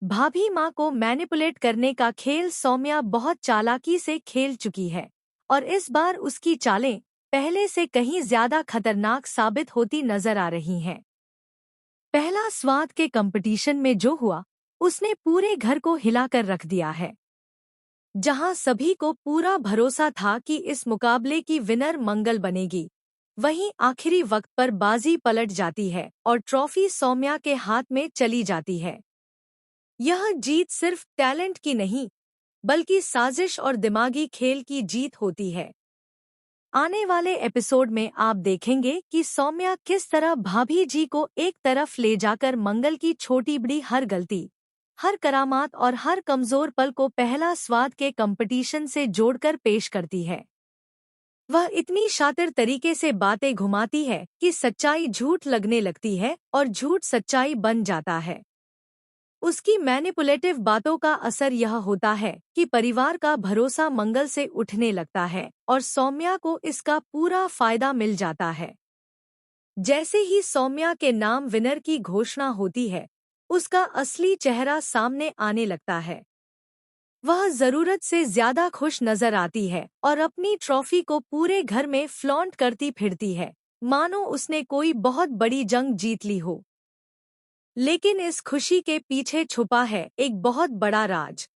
भाभी माँ को मैनिपुलेट करने का खेल सौम्या बहुत चालाकी से खेल चुकी है और इस बार उसकी चालें पहले से कहीं ज्यादा खतरनाक साबित होती नजर आ रही हैं। पहला स्वाद के कंपटीशन में जो हुआ उसने पूरे घर को हिलाकर रख दिया है। जहां सभी को पूरा भरोसा था कि इस मुकाबले की विनर मंगल बनेगी, वहीं आखिरी वक्त पर बाजी पलट जाती है और ट्रॉफी सौम्या के हाथ में चली जाती है। यह जीत सिर्फ टैलेंट की नहीं, बल्कि साजिश और दिमागी खेल की जीत होती है। आने वाले एपिसोड में आप देखेंगे कि सौम्या किस तरह भाभी जी को एक तरफ ले जाकर मंगल की छोटी बड़ी हर गलती, हर करामात और हर कमजोर पल को पहला स्वाद के कंपटीशन से जोड़कर पेश करती है। वह इतनी शातिर तरीके से बातें घुमाती है कि सच्चाई झूठ लगने लगती है और झूठ सच्चाई बन जाता है। उसकी मैनिपुलेटिव बातों का असर यह होता है कि परिवार का भरोसा मंगल से उठने लगता है और सौम्या को इसका पूरा फायदा मिल जाता है। जैसे ही सौम्या के नाम विनर की घोषणा होती है, उसका असली चेहरा सामने आने लगता है। वह जरूरत से ज्यादा खुश नजर आती है और अपनी ट्रॉफी को पूरे घर में फ्लॉन्ट करती फिरती है, मानो उसने कोई बहुत बड़ी जंग जीत ली हो। लेकिन इस खुशी के पीछे छुपा है एक बहुत बड़ा राज।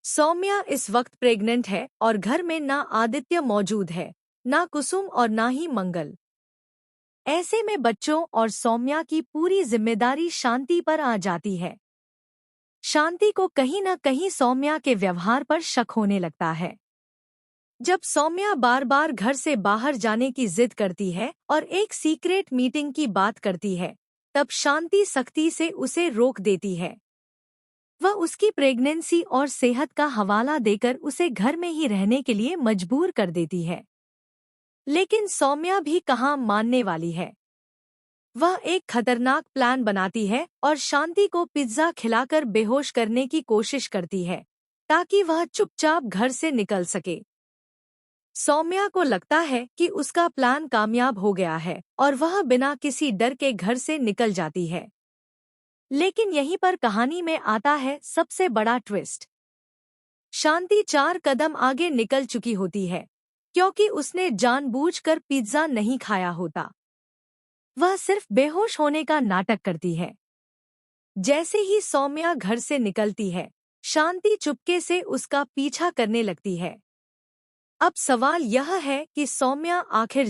सौम्या इस वक्त प्रेग्नेंट है और घर में ना आदित्य मौजूद है, ना कुसुम और ना ही मंगल। ऐसे में बच्चों और सौम्या की पूरी जिम्मेदारी शांति पर आ जाती है। शांति को कहीं न कहीं सौम्या के व्यवहार पर शक होने लगता है। जब सौम्या बार बार घर से बाहर जाने की जिद करती है और एक सीक्रेट मीटिंग की बात करती है, तब शांति सख्ती से उसे रोक देती है। वह उसकी प्रेगनेंसी और सेहत का हवाला देकर उसे घर में ही रहने के लिए मजबूर कर देती है। लेकिन सौम्या भी कहाँ मानने वाली है। वह एक खतरनाक प्लान बनाती है और शांति को पिज्जा खिलाकर बेहोश करने की कोशिश करती है, ताकि वह चुपचाप घर से निकल सके। सौम्या को लगता है कि उसका प्लान कामयाब हो गया है और वह बिना किसी डर के घर से निकल जाती है। लेकिन यहीं पर कहानी में आता है सबसे बड़ा ट्विस्ट। शांति 4 कदम आगे निकल चुकी होती है, क्योंकि उसने जानबूझकर पिज्जा नहीं खाया होता। वह सिर्फ बेहोश होने का नाटक करती है। जैसे ही सौम्या घर से निकलती है, शांति चुपके से उसका पीछा करने लगती है। अब सवाल यह है कि सौम्या आखिर